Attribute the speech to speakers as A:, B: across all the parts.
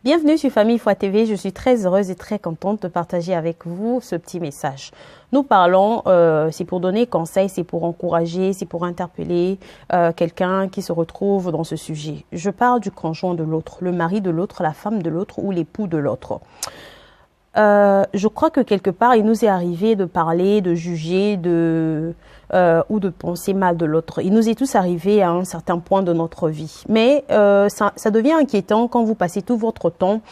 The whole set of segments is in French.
A: Bienvenue sur Famille Foi TV, je suis très heureuse et très contente de partager avec vous ce petit message. Nous parlons, c'est pour donner conseil, c'est pour encourager, c'est pour interpeller quelqu'un qui se retrouve dans ce sujet. Je parle du conjoint de l'autre, le mari de l'autre, la femme de l'autre ou l'époux de l'autre. Je crois que quelque part, il nous est arrivé de parler, de juger, ou de penser mal de l'autre. Il nous est tous arrivé à un certain point de notre vie. Mais ça devient inquiétant quand vous passez tout votre temps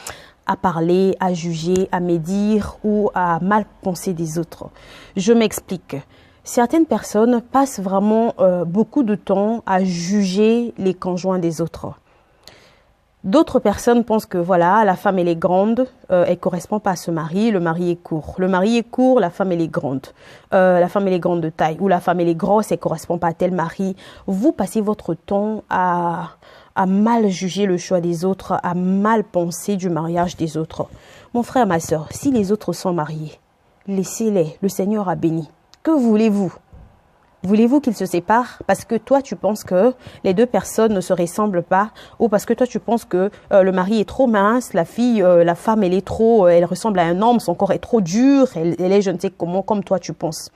A: à parler, à juger, à médire ou à mal penser des autres. Je m'explique. Certaines personnes passent vraiment beaucoup de temps à juger les conjoints des autres. D'autres personnes pensent que voilà, la femme elle est grande, elle correspond pas à ce mari, le mari est court. Le mari est court, la femme elle est grande. La femme elle est grande de taille ou la femme elle est grosse, elle correspond pas à tel mari. Vous passez votre temps à mal juger le choix des autres, à mal penser du mariage des autres. Mon frère, ma sœur, si les autres sont mariés, laissez-les, le Seigneur a béni. Que voulez-vous? Voulez-vous qu'ils se séparent parce que toi tu penses que les deux personnes ne se ressemblent pas ou parce que toi tu penses que le mari est trop mince, la femme elle est trop, elle ressemble à un homme, son corps est trop dur, elle est je ne sais comment comme toi tu penses.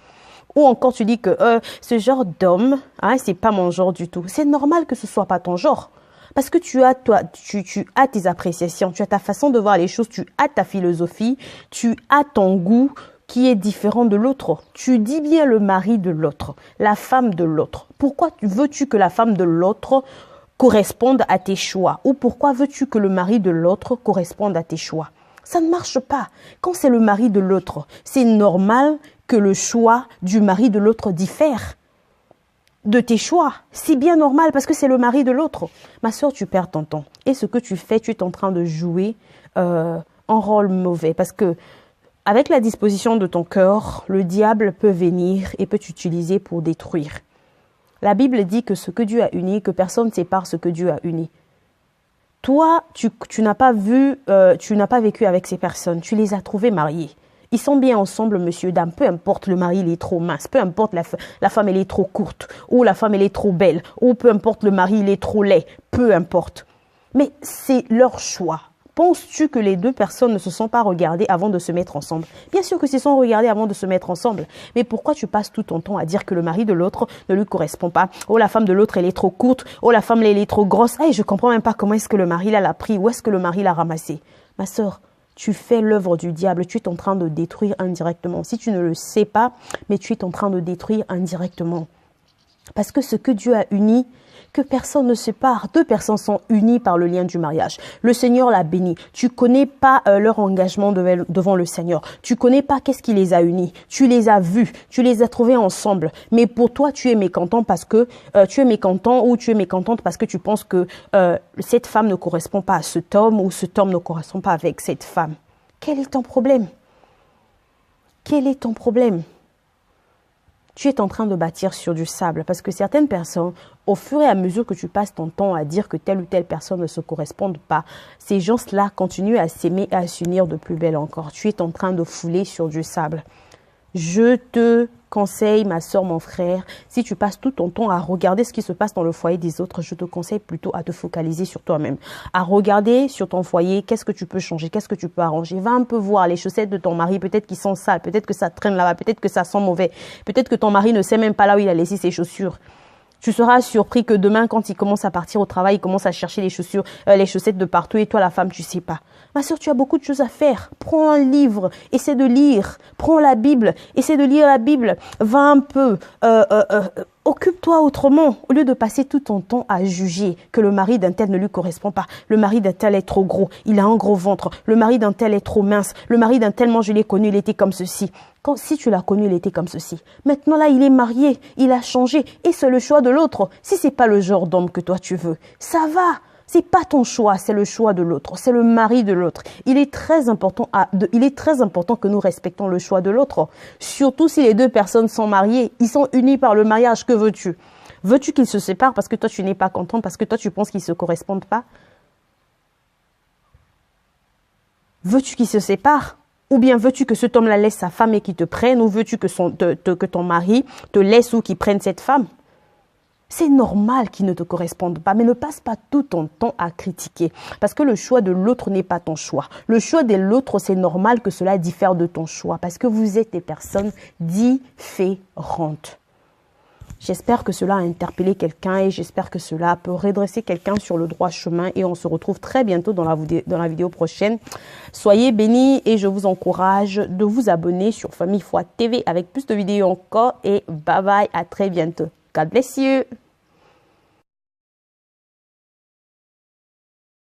A: Ou encore tu dis que ce genre d'homme, c'est pas mon genre du tout. C'est normal que ce soit pas ton genre. Parce que tu as tes appréciations, tu as ta façon de voir les choses, tu as ta philosophie, tu as ton goût qui est différent de l'autre. Tu dis bien le mari de l'autre, la femme de l'autre. Pourquoi veux-tu que la femme de l'autre corresponde à tes choix? Ou pourquoi veux-tu que le mari de l'autre corresponde à tes choix? Ça ne marche pas. Quand c'est le mari de l'autre, c'est normal que le choix du mari de l'autre diffère de tes choix. C'est bien normal parce que c'est le mari de l'autre. Ma soeur, tu perds ton temps. Et ce que tu fais, tu es en train de jouer un rôle mauvais parce que avec la disposition de ton cœur, le diable peut venir et peut t'utiliser pour détruire. La Bible dit que ce que Dieu a uni, que personne ne sépare ce que Dieu a uni. Toi, tu n'as pas vécu avec ces personnes, tu les as trouvés mariés. Ils sont bien ensemble, monsieur, dame, peu importe le mari, il est trop mince, peu importe la femme, elle est trop courte, ou la femme, elle est trop belle, ou peu importe le mari, il est trop laid, peu importe. Mais c'est leur choix. Penses-tu que les deux personnes ne se sont pas regardées avant de se mettre ensemble? Bien sûr que se sont regardées avant de se mettre ensemble. Mais pourquoi tu passes tout ton temps à dire que le mari de l'autre ne lui correspond pas? Oh, la femme de l'autre, elle est trop courte. Oh, la femme, elle est trop grosse. Hey, je comprends même pas comment est-ce que le mari l'a pris. Où est-ce que le mari l'a ramassé? Ma sœur, tu fais l'œuvre du diable. Tu es en train de détruire indirectement. Si tu ne le sais pas, mais tu es en train de détruire indirectement. Parce que ce que Dieu a uni, que personne ne sépare. Deux personnes sont unies par le lien du mariage. Le Seigneur l'a béni. Tu connais pas leur engagement devant le Seigneur. Tu connais pas qu'est-ce qui les a unis. Tu les as vus, tu les as trouvés ensemble. Mais pour toi, tu es mécontent parce que tu es mécontent ou tu es mécontente parce que tu penses que cette femme ne correspond pas à cet homme ou cet homme ne correspond pas avec cette femme. Quel est ton problème? Quel est ton problème? Tu es en train de bâtir sur du sable parce que certaines personnes, au fur et à mesure que tu passes ton temps à dire que telle ou telle personne ne se correspond pas, ces gens-là continuent à s'aimer et à s'unir de plus belle encore. Tu es en train de fouler sur du sable. Je te conseille, ma soeur, mon frère, si tu passes tout ton temps à regarder ce qui se passe dans le foyer des autres, je te conseille plutôt à te focaliser sur toi-même. À regarder sur ton foyer, qu'est-ce que tu peux changer, qu'est-ce que tu peux arranger. Va un peu voir les chaussettes de ton mari, peut-être qu'ils sont sales, peut-être que ça traîne là-bas, peut-être que ça sent mauvais, peut-être que ton mari ne sait même pas là où il a laissé ses chaussures. Tu seras surpris que demain, quand il commence à partir au travail, il commence à chercher les chaussures, les chaussettes de partout et toi, la femme, tu sais pas. Ma soeur, tu as beaucoup de choses à faire. Prends un livre, essaie de lire. Prends la Bible, essaie de lire la Bible. Va un peu, occupe-toi autrement. Au lieu de passer tout ton temps à juger que le mari d'un tel ne lui correspond pas. Le mari d'un tel est trop gros, il a un gros ventre. Le mari d'un tel est trop mince. Le mari d'un tel, moi je l'ai connu, il était comme ceci. Si tu l'as connu, il était comme ceci. Maintenant là, il est marié, il a changé et c'est le choix de l'autre. Si c'est pas le genre d'homme que toi tu veux, ça va. C'est pas ton choix, c'est le choix de l'autre, c'est le mari de l'autre. Il est très important que nous respectons le choix de l'autre. Surtout si les deux personnes sont mariées, ils sont unis par le mariage. Que veux-tu? Veux-tu qu'ils se séparent parce que toi tu n'es pas contente, parce que toi tu penses qu'ils se correspondent pas? Veux-tu qu'ils se séparent? Ou bien veux-tu que cet homme-là laisse sa femme et qu'il te prenne? Ou veux-tu que ton mari te laisse ou qu'il prenne cette femme? C'est normal qu'ils ne te correspondent pas, mais ne passe pas tout ton temps à critiquer. Parce que le choix de l'autre n'est pas ton choix. Le choix de l'autre, c'est normal que cela diffère de ton choix. Parce que vous êtes des personnes différentes. J'espère que cela a interpellé quelqu'un et j'espère que cela peut redresser quelqu'un sur le droit chemin. Et on se retrouve très bientôt dans la vidéo prochaine. Soyez bénis et je vous encourage de vous abonner sur Famille Foi TV avec plus de vidéos encore. Et bye bye, à très bientôt. God bless you.